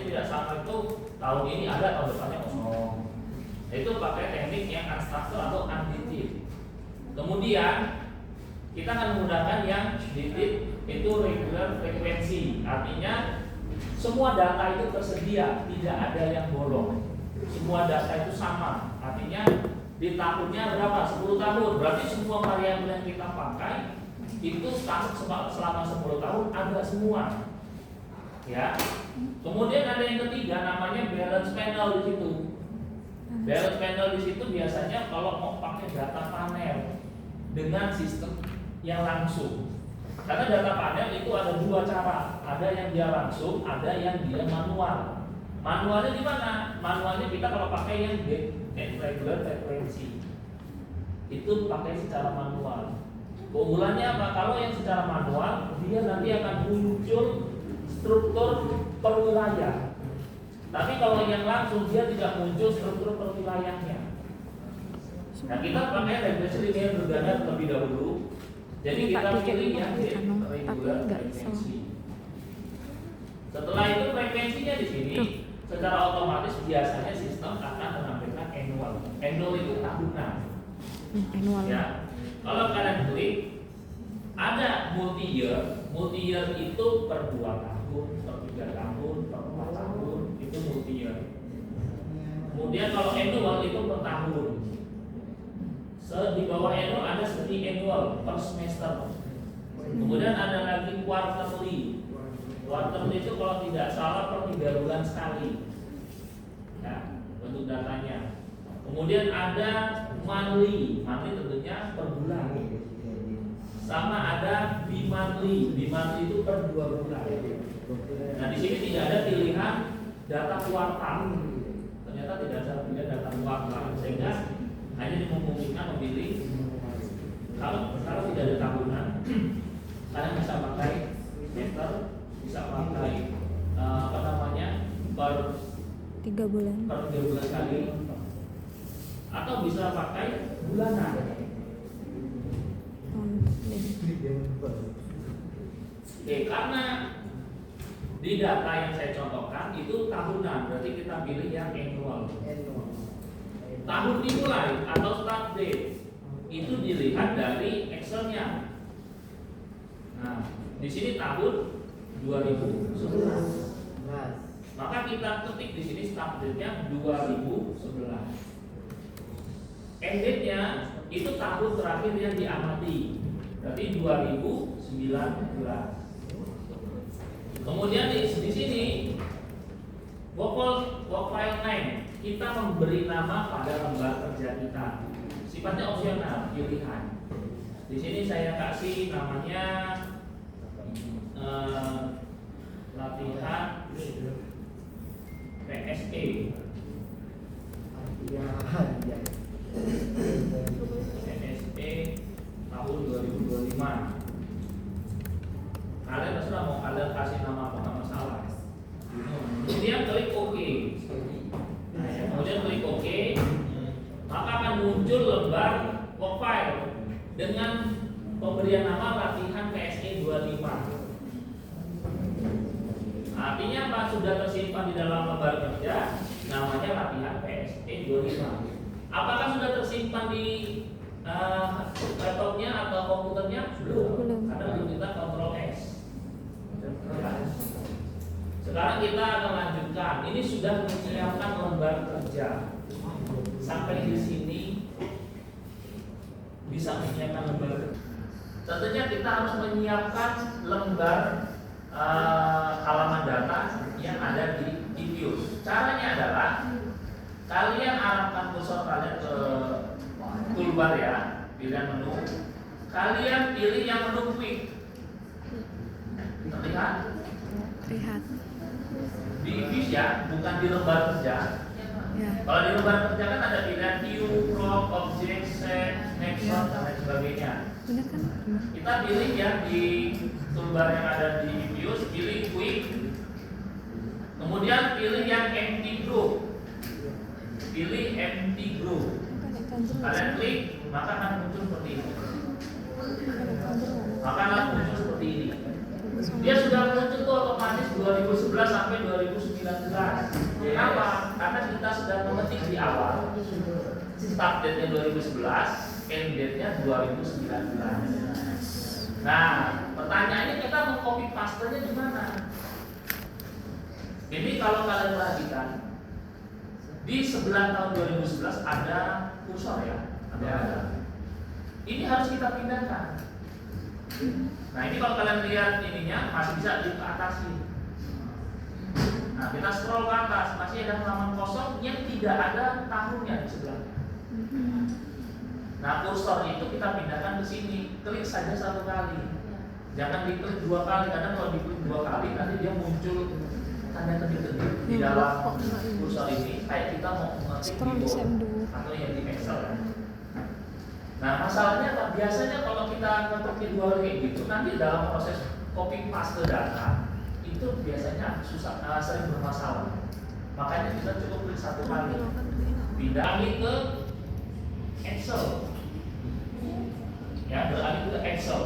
tidak sama itu tahun ini ada, tahun depannya kosong. Itu pakai teknik yang unstructured atau undated. Kemudian kita akan menggunakan yang dated, itu regular frekuensi. Artinya semua data itu tersedia, tidak ada yang bolong. Semua data itu sama. Artinya di tahunnya berapa? 10 tahun. Berarti semua variabel yang kita pakai itu selama 10 tahun ada semua. Ya. Kemudian ada yang ketiga namanya balance panel di situ. Balance panel di situ biasanya kalau mau pakai data panel dengan sistem yang langsung. Karena data panel itu ada dua cara. Ada yang dia langsung, ada yang dia manual. Manualnya di mana? Manualnya kita kalau pakai yang regular frekuensi. Itu pakai secara manual. Keunggulannya apa? Kalau yang secara manual, dia nanti akan muncul struktur per wilayah. Tapi kalau yang langsung dia tidak muncul struktur per wilayahnya. Nah, kita pakai regresi linear berganda terlebih dahulu. Jadi kita pilih yang regular frekuensi. Setelah itu frekuensinya di sini secara otomatis biasanya sistem akan menampilkan annual. Annual itu tahunan. Annual. Ya. Kalau kalian klik ada multi year. Multi year itu per 2 tahun, per 3 tahun, per 4 tahun, itu multi year. Kemudian kalau annual itu per tahun. Di bawah annual ada semi annual per semester. Kemudian ada lagi quarterly. Quarterly itu kalau tidak salah per 3 bulan sekali. Ya, bentuk datanya. Kemudian ada monthly. Monthly tentunya per bulan. Sama ada bi-monthly. Bi-monthly itu per 2 bulan. Nah, di sini tidak ada pilihan data kuartal. Ternyata tidak ada pilihan data kuartal, sehingga hanya dimungkinkan memilih kalau tidak ada tahunan, kalian bisa pakai semester, bisa pakai per 3 bulan. Per 3 bulan sekali, atau bisa pakai bulanan. Oke, karena di data yang saya contohkan itu tahunan, berarti kita pilih yang annual. Tahun dimulai atau start date itu dilihat dari Excelnya. Nah, di sini tahun 2011. Maka kita ketik di sini start date-nya 2011. End date-nya itu tahun terakhir yang diamati. Berarti 2019. Kemudian di sini work file name kita memberi nama pada lembar kerja kita. Sifatnya opsional, pilihan. Di sini saya kasih namanya latihan PSE. PSE tahun 2025. Kalian terserah mau kalian kasih nama apa, nggak masalah. Kemudian klik OK. Kemudian klik OK, maka akan muncul lembar work file dengan pemberian nama latihan PSE 25. Artinya apa? Sudah tersimpan di dalam lembar kerja, namanya latihan PSE 25. Apakah sudah tersimpan di laptopnya atau komputernya? Belum. Karena belum kita Ctrl S. Sekarang kita akan lanjutkan. Ini sudah menyiapkan lembar kerja. Sampai di sini bisa menyiapkan lembar kerja. Tentunya kita harus menyiapkan lembar halaman data yang ada di Views. Caranya adalah kalian arahkan kursor kalian ke toolbar ya, pilihan menu. Kalian pilih yang menu quick. Terlihat? Terlihat. Di Views ya, bukan di lembar kerja. Ya. Kalau di lembar kerja kan ada pilihan view, crop, object, set, snapshot dan lain sebagainya. Benar kan? Kita pilih ya di toolbar yang ada di Views, pilih quick. Kemudian pilih yang empty group. Pilih empty group. Kalian klik, maka akan muncul seperti ini. Maka akan muncul seperti ini. Dia sudah muncul tuh otomatis 2011 sampai 2019. Kenapa? Karena kita sudah mengetik di awal start date-nya 2011, end date-nya 2019. Nah, pertanyaannya kita mau copy paste-nya di mana? Ini kalau kalian perhatikan di sebelah tahun 2011 ada kursor ya, ada. Ini harus kita pindahkan. Nah, ini kalau kalian lihat ininya masih bisa diatasi. Nah, kita scroll ke atas, masih ada halaman kosong yang tidak ada tahunnya di sebelah. Nah, kursor itu kita pindahkan ke sini. Klik saja satu kali. Jangan diklik dua kali, karena kalau diklik dua kali nanti dia muncul tanda kedip-kedip di dalam kursor ini kayak kita mau mengetik keyboard atau yang di Excel kan. Nah, masalahnya apa? Biasanya kalau kita ngetik dua kali kayak gitu, nanti dalam proses copy paste data itu biasanya susah, sering bermasalah. Makanya kita cukup klik satu kali, pindah ke Excel, ya, beralih ke Excel.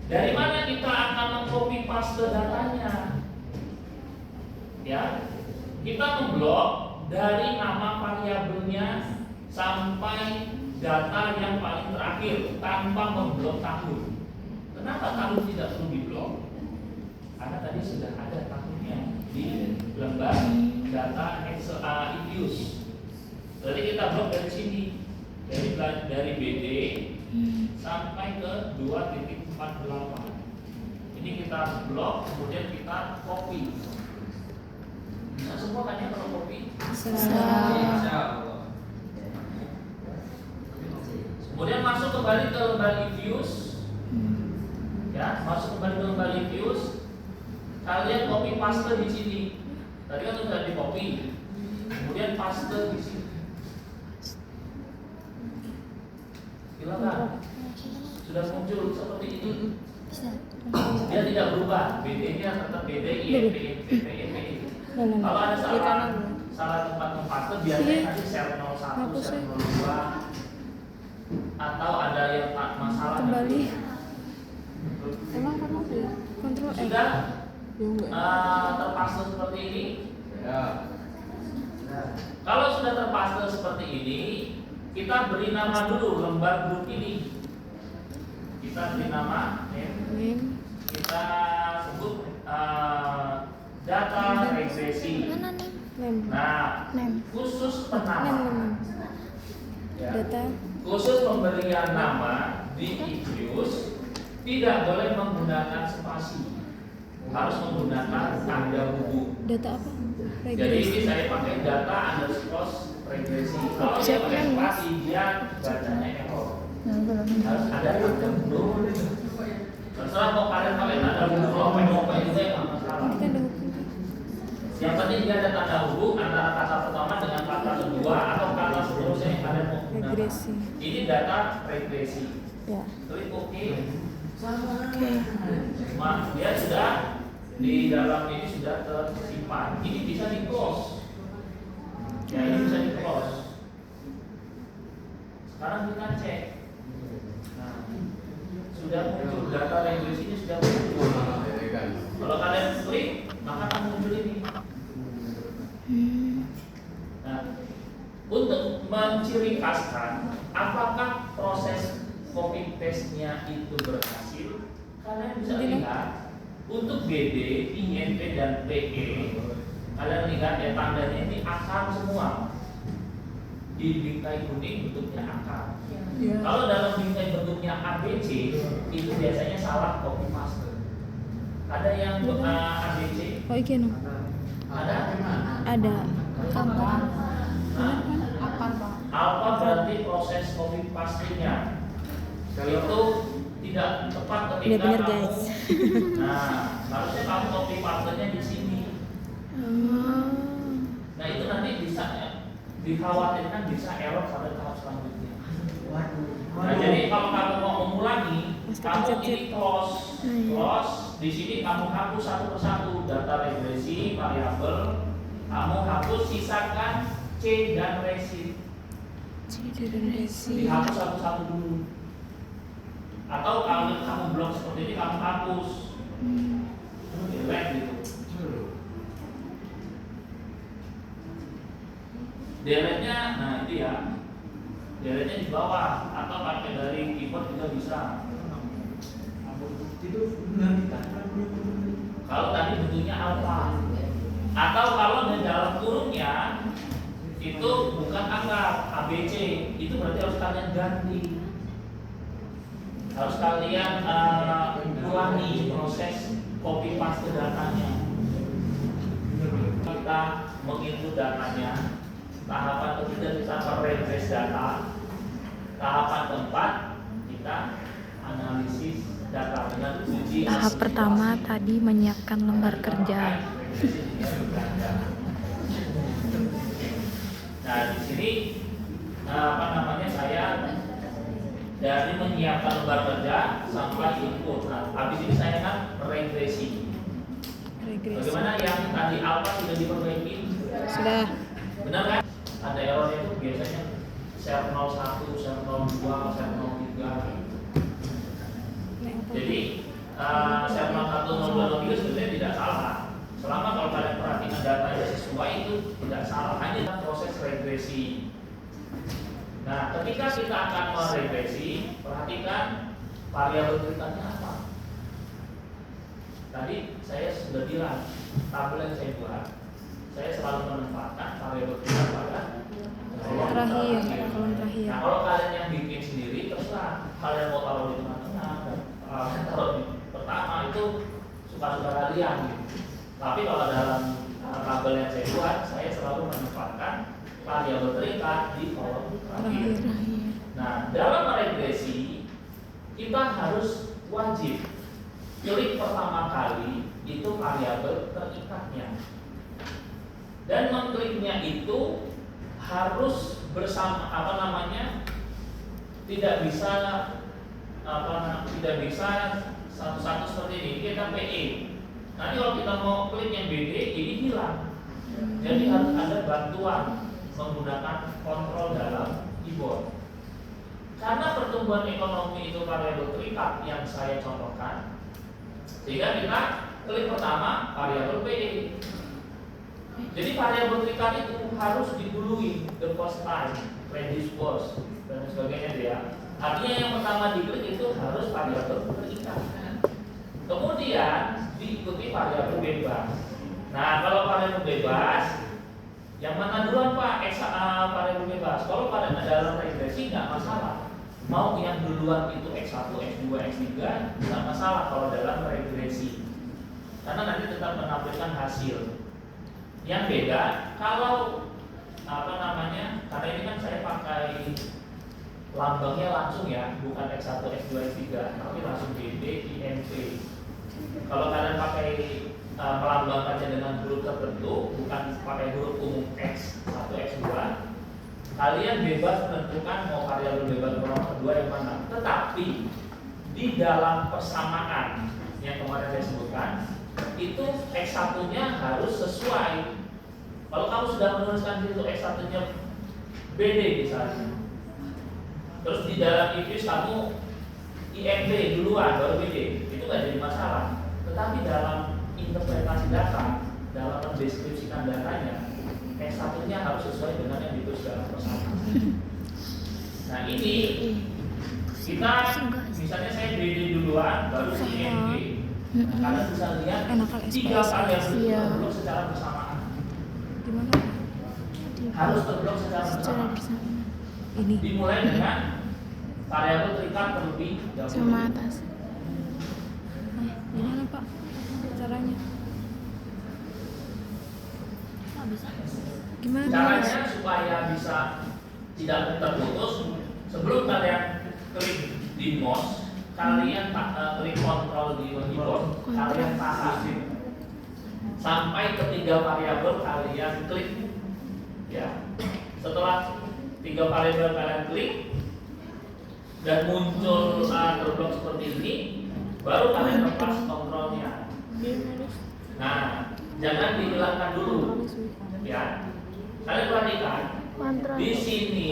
Dari mana kita akan mengcopy paste datanya? Ya, kita memblok dari nama variabelnya sampai data yang paling terakhir tanpa memblok tahun. Kenapa tahun tidak perlu diblok? Karena tadi sudah ada tahunnya di lembar data Excel IPUS. Jadi kita blok dari sini, dari BD sampai ke 2.48. Ini kita blok, kemudian kita copy. Bisa semua kan ya kalau copy? Kemudian masuk kembali ke lembar IPUS. Ya, masuk kembali ke lembar IPUS. Kalian copy paste di sini. Tadi kan sudah di copy. Kemudian paste di sini. Silakan. Sudah muncul seperti ini. Dia tidak berubah. BD-nya tetap BD, INP, PPE. Kalau ada salah tempat ngepaste biasanya nanti share 01, share 02 atau ada yang masalah kembali. Emang kan ya? Kontrol F. Sudah terpaste seperti ini. Ya. Kalau sudah terpaste seperti ini, kita beri nama dulu lembar grup ini. Kita beri nama name. Kita sebut data regresi. Nah, khusus penama. Data. Khusus pemberian nama di IPUS tidak boleh menggunakan spasi, harus menggunakan tanda hubung. Data apa? Jadi ini saya pakai data underscore regresi. Kalau dia pakai spasi dia bacanya error. Harus ada tanda hubung. Terserah mau kalian ada hubung apa itu ya nggak masalah. Yang penting dia ada tanda hubung antara kata pertama dengan kata kedua atau kata seterusnya yang kalian mau gunakan. Regresi. Ini data regresi. Ya. Klik OK. Oke. Dia sudah di dalam ini sudah tersimpan. Ini bisa di close. Ya, ini bisa di close. Sekarang kita cek. Nah, sudah muncul data regresinya sudah muncul. Kalau kalian klik maka akan muncul ini. Nah, untuk menciri khaskan apakah proses copy paste-nya itu berhasil, kalian bisa lihat untuk BD, INP dan PE. Kalian lihat ya tandanya ini akar semua. Di bingkai kuning bentuknya akar. Ya. Kalau dalam bingkai bentuknya ABC itu biasanya salah copy paste. Ada yang ABC? Oh iya no. Ada? Ada. Alpha berarti proses copy paste-nya itu tidak tepat ketika Udah bener, kamu. guys. Nah, harusnya kamu copy paste-nya di sini. Nah, itu nanti bisa dikhawatirkan bisa error pada tahap selanjutnya. Nah, jadi kalau kamu mau mengulangi, kamu ini close, di sini kamu hapus satu persatu data regresi, variabel, kamu hapus sisakan C dan resi. Dihapus satu-satu dulu. Atau kalau kamu blok seperti ini kamu hapus. Delete gitu. Delete-nya, nah itu ya. Delete-nya di bawah atau pakai dari keyboard juga bisa. Kalau tadi bentuknya alfa, atau kalau di dalam kurungnya itu bukan angka ABC, itu berarti harus kalian ganti, harus kalian ulangi proses copy paste datanya. Kita menginput datanya, tahapan ketiga kita meregress data, tahapan keempat kita analisis data dengan uji. Tahap pertama tadi menyiapkan lembar kerja. Nah di sini saya dari menyiapkan lembar kerja sampai input. Nah, habis ini saya kan regresi. Bagaimana yang tadi alfa sudah diperbaiki? Sudah. Benar kan? Ada errornya itu biasanya share 01, share 02, share 03. Jadi share 01, 02, 03 sebenarnya tidak salah. Selama kalau kalian perhatikan datanya sesuai itu tidak salah. Hanya proses regresi. Nah, ketika kita akan meregresi, perhatikan variabel ceritanya apa. Tadi saya sudah bilang, tabel yang saya buat, saya selalu menempatkan variabel cerita pada kolom terakhir. Nah, kalau kalian yang bikin sendiri, terserah. Kalian mau taruh di tengah-tengah, dan taruh di pertama itu suka-suka kalian. Gitu. Tapi kalau dalam tabel yang saya buat, saya selalu menempatkan variabel terikat di kolom terakhir. Nah, dalam meregresi kita harus wajib klik pertama kali itu variabel terikatnya, dan mengkliknya itu harus bersama tidak bisa satu-satu seperti ini. Kita PE. Nanti kalau kita mau klik yang BD ini hilang. Jadi harus ada bantuan menggunakan kontrol dalam keyboard. Karena pertumbuhan ekonomi itu variabel terikat yang saya contohkan, sehingga kita klik pertama variabel PE. Jadi variabel terikat itu harus didului, the first time, reduce was, dan sebagainya ya. Artinya yang pertama diklik itu harus variabel terikat. Kemudian diikuti variabel bebas. Nah, kalau variabel bebas, yang mana duluan Pak? Variabel bebas. Kalau pada dalam regresi nggak masalah. Mau yang duluan itu X1, X2, X3 nggak masalah kalau dalam regresi, karena nanti tetap menampilkan hasil. Yang beda kalau karena ini kan saya pakai lambangnya langsung ya, bukan X1, X2, X3, tapi langsung BD, INP. Kalau kalian pakai melambangkannya dengan huruf tertentu, bukan pakai huruf umum X1, X2, kalian bebas menentukan mau variabel bebas nomor kedua yang mana. Tetapi di dalam persamaan yang kemarin saya sebutkan, itu X1-nya harus sesuai. Kalau kamu sudah menuliskan di situ X1-nya BD misalnya, terus di dalam IFIS kamu IMB duluan baru BD, itu nggak jadi masalah. Tetapi dalam interpretasi data, dalam mendeskripsikan datanya, X1-nya harus sesuai dengan yang ditulis dalam persamaan. Nah ini kita misalnya saya BD duluan baru IMB. Kalian bisa lihat tiga variabel itu terblok secara bersamaan. Gimana? Harus terblok secara bersamaan. Ini. Dimulai dengan variabel terikat terlebih dahulu. Sama atas. Gimana Pak caranya? Gimana Caranya supaya bisa tidak terputus, sebelum kalian klik di mouse, kalian klik kontrol di keyboard, kalian tahan sampai ketiga variabel kalian klik, ya. Setelah tiga variabel kalian klik dan muncul terblok seperti ini, baru kalian lepas kontrolnya. Nah, jangan dihilangkan dulu, ya. Kalian perhatikan di sini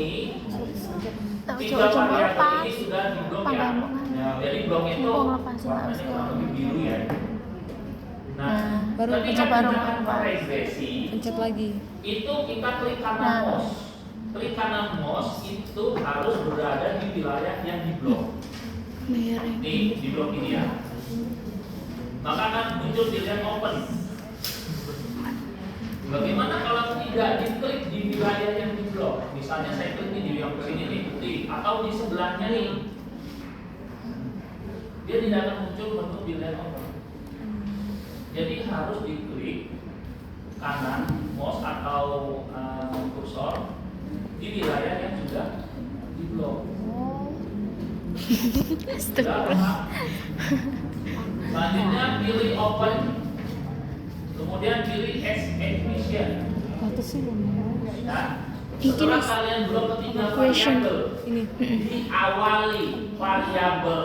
tiga variabel ini sudah di blok ya. Jadi blok itu warnanya kurang lebih biru ya. Nah, baru ketika baru kita akan apa? regresi, pencet lagi. itu kita klik kanan mouse. Klik kanan mouse itu harus berada di wilayah yang diblok. Nih, di blok ini ya. Maka akan muncul pilihan open. Bagaimana kalau tidak diklik di wilayah yang diblok? Misalnya saya klik di yang sini nih, putih, atau di sebelahnya nih, dia tidak akan muncul menu pilihan open. Jadi harus diklik kanan mouse atau kursor di wilayah yang sudah diblok. Selanjutnya pilih open, kemudian pilih exhibition. Nah, setelah kalian blok ketiga variabel, diawali variabel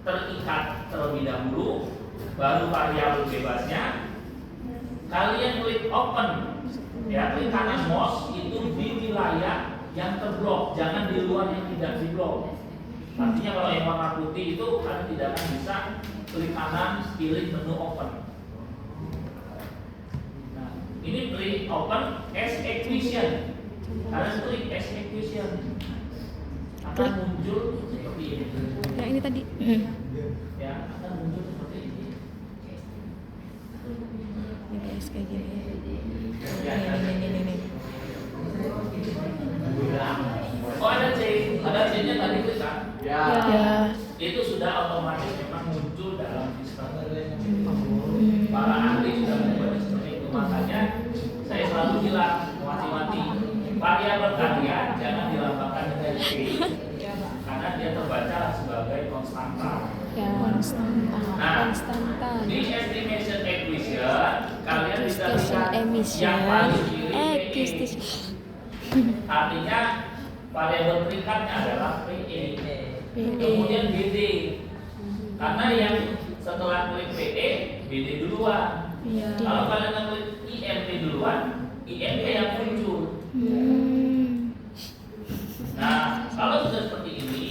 terikat terlebih dahulu, baru variabel bebasnya. Kalian klik open, ya klik kanan mouse itu di wilayah yang terblok, jangan di luar yang tidak diblok. Artinya kalau yang warna putih itu kalian tidak akan bisa klik kanan pilih menu open. Nah, ini klik open execution. Kalian klik execution akan muncul seperti ini. Yang ini tadi. Ya, akan muncul seperti ini. Ini guys kayak gini. Ya, Ini. oh ada C-nya tadi klik kan? Ya. Itu sudah otomatis memang muncul dalam sistem. Para ahli sudah membuat seperti itu, makanya saya selalu bilang mati-mati variabel kalian jangan dilambangkan dengan C karena dia terbaca sebagai konstanta. Ya, konstanta. Di estimation equation kalian bisa lihat Emission. yang paling kiri Equation. artinya variabel perikatnya adalah PE. Kemudian BD. Karena yang setelah klik PE, BD duluan. Kalau kalian klik IMP duluan, IMP yang muncul. Nah, kalau sudah seperti ini,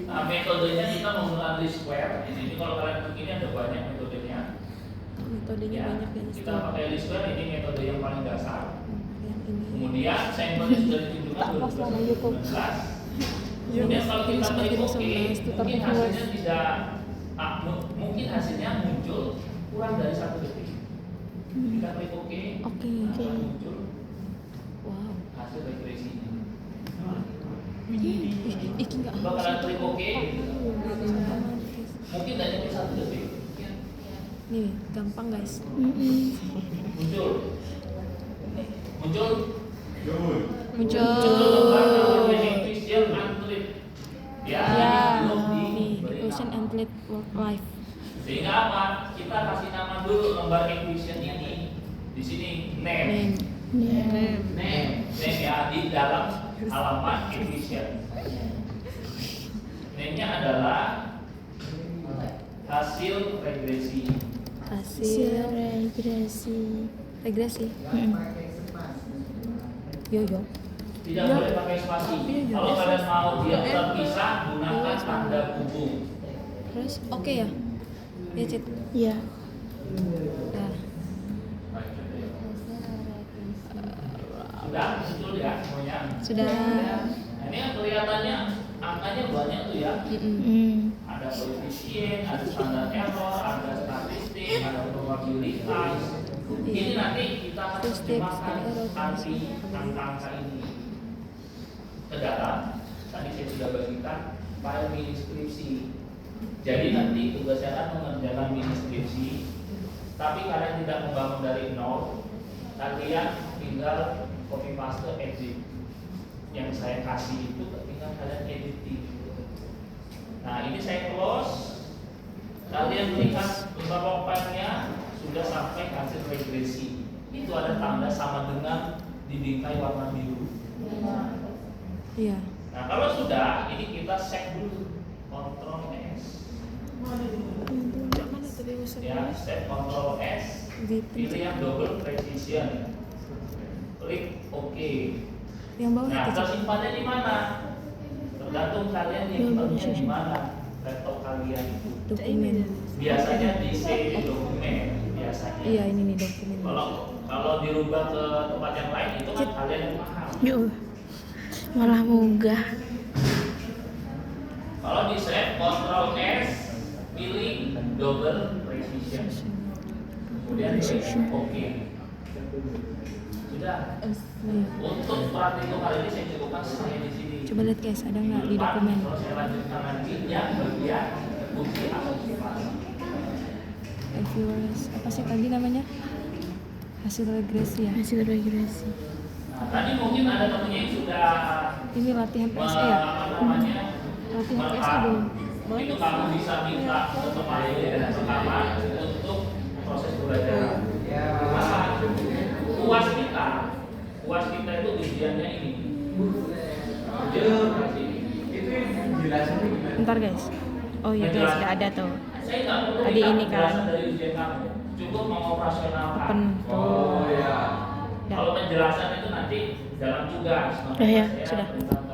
metodenya kita menggunakan least square. Di sini kalau kalian begini ada banyak metodenya. Metodenya Ya, banyak ya. kita pakai least square, ini metode yang paling dasar. Yang ini. Kemudian sampelnya sudah ditunjukkan 2019. Kemudian kalau kita klik OK, mungkin hasilnya tidak, mungkin hasilnya muncul kurang dari 1 detik. Kita klik OK, Oke. muncul Wow. hasil regresinya. Iki enggak. Kalau kalian klik OK, mungkin tidak nyampe 1 detik. Nih, gampang guys. Muncul Muncul. Equation Unclip. Ya, Ya, belum nih, diberi equation nama. and lit work life. Sehingga apa? Kita kasih nama dulu lembar equation ini. Di sini name. Name ya di dalam halaman equation. Name-nya adalah hasil regresi. Regresi. Yo. Ya. Tidak boleh pakai spasi. Iya, Kalau iya. kalian mau dia terpisah, gunakan tanda hubung. Terus oke ya? Ya, Cit. Iya. Ya. Sudah muncul ya semuanya. Sudah. Nah, ini yang kelihatannya angkanya banyak tuh ya. Ada koefisien, ada standar error, ada statistik, ada probabilitas. Ini nanti kita akan terjemahkan arti angka-angka ini ke dalam. Tadi saya sudah bagikan file mini skripsi. Jadi nanti tugas saya akan mengerjakan mini skripsi, tapi kalian tidak membangun dari nol. Kalian tinggal copy paste edit. Yang saya kasih itu tinggal kalian editing. Nah ini saya close. Kalian lihat developernya sudah sampai hasil regresi. Itu ada tanda sama dengan dibingkai warna biru. Iya. Nah kalau sudah, ini kita save dulu. Ctrl S. Mana tadi Ya, save Ctrl S. Pilih yang double precision. Klik OK. Yang bawah Nah, itu. tersimpannya di mana? Tergantung kalian nyimpannya di mana laptop kalian itu. Dokumen. Di biasanya di save dokumen biasanya. Iya, ini nih dokumen. Kalau dirubah ke tempat yang lain itu kan kalian yang paham. Yuk, malah munggah. Kalau di save Ctrl S, pilih double precision, kemudian pilih OK. Sudah. Untuk praktikum kali ini saya cukupkan sampai di sini. Coba lihat guys, ada nggak di dokumen? Kalau saya lanjutkan nanti yang bagian fungsi aktivasi. Viewers, apa sih tadi namanya? Hasil regresi ya? Hasil regresi. Nah, tadi mungkin ada temennya yang sudah Ini latihan PSE ya? apa namanya? Latihan PSE belum? Itu kamu bisa minta untuk rekaman untuk proses belajar. Uas kita itu ujiannya ini. Bentar guys. Oh iya guys, udah ada tuh. Saya nggak perlu Tadi minta ini kan. penjelasan dari ujian kamu, cukup mengoperasionalkan. Open tuh. Kalau penjelasan itu nanti dalam tugas. Ya, Saya sudah. perintahkan